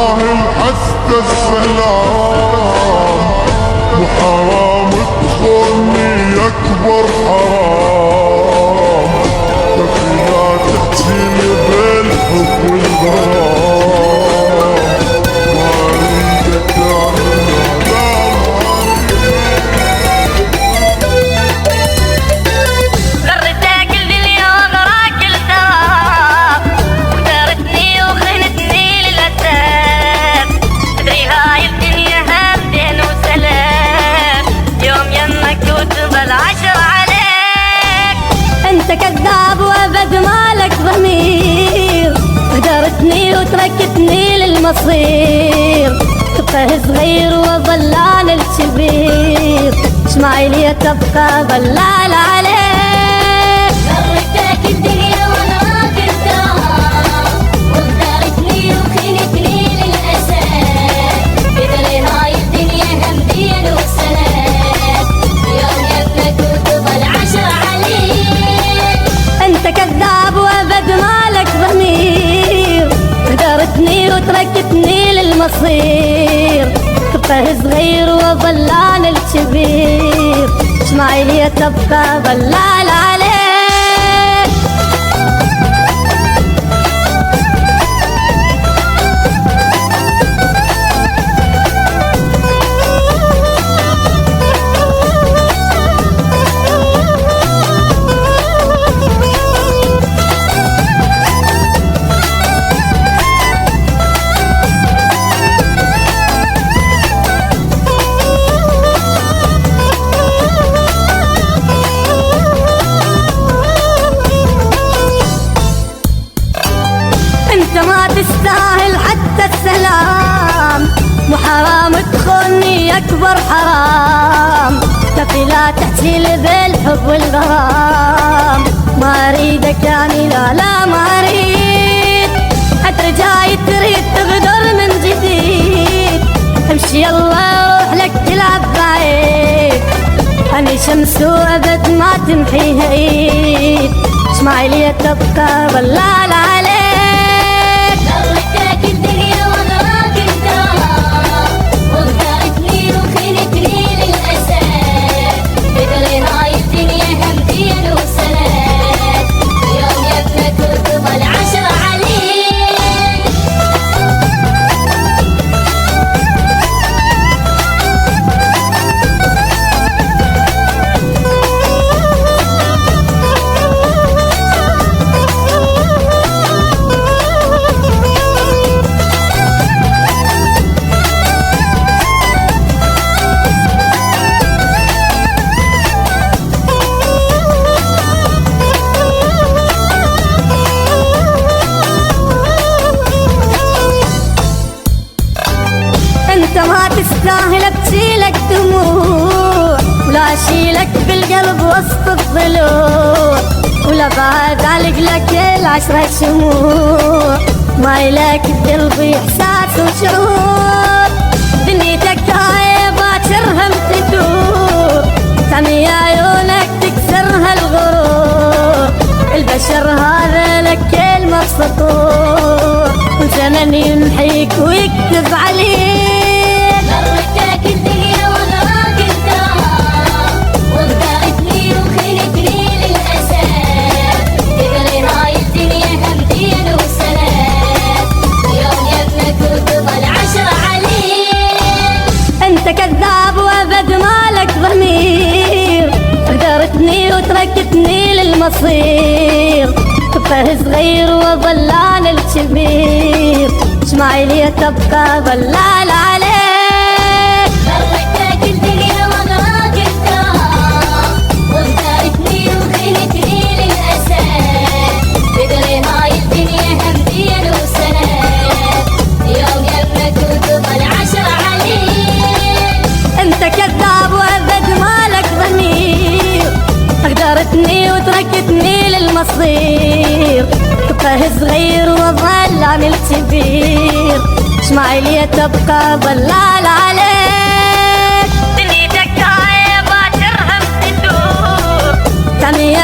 تستاهل حتى السلام، وحرام تخوني اكبر حرام، لكن لا تحكيلي بالحب والغرام، ما اريدك تعمل كذاب وابد مالك ضمير، غدرتني وتركتني للمصير، تبقى صغير وظلال الكبير، شمعي لي تبقى ظلال عليك. غرتك الدنيا وانا قلتها، وغدرتني وخنتني للاسف، بدري هاي الدنيا همدين وسلام، يوم يبنك وتظل عشرة عليك. انت كذاب وابد مالك ضمير، غدرتني وتركتني للمصير، تبقى صغير وظلال الكبير، شمعي لي تبقى ظلال عليك. انت ما تستاهل حتى السلام، وحرام تخوني اكبر حرام، كفي لا تحكي لي بالحب والغرام، ما اريدك يعني لا ما اريد، حتى جاي تريد تغدر من جديد، امشي يلا روح لك تلعب بعيد، اني شمس وابد ما تمحيها ايد، شمعي لي تبقى ظلال عليك. غرتك الدنيا وانا قلتها، وغدرتني وخنتني للاسف، بدري هاي الدنيا همدين وسلام، يوم يبنك وتظل عشرة عليك. انت ما تستاهل ابكيلك دموع، ولا اشيلك بالقلب وسط الضلوع، ولا بعد علق لك العشرة شموع، ما إلك بقلبي احساس وشعور، دنيتك هاي باكرها تدور، تعمي عيونك تكسرها الغرور، البشر هذا لك كلمة سطور، والزمن يمحيك ويكتب عليك. غرتك الدنيا وانا قلتها، وغدرتني وخنتني للاسف، بدري هاي الدنيا همدين وسلام، يوم يبنك وتظل عشرة عليك. انت كذاب وابد مالك ضمير، غدرتني وتركتني للمصير، تبقى صغير وظلال الكبير، شمعي لي تبقى ظلال عليك. غرتك الدنيا وانا قلتها، وغدرتني وخنتني للاسف، بدري هاي الدنيا همدين وسلام، يوم يبنك وتظل عشرة عليك. انت كذاب وابد مالك ضمير، غدرتني وتركتني للمصير، تبقى صغير وظلال الكبير، شمعي لي تبقى ظلال عليك. دنيتك هاي باكرها تدور، تعمي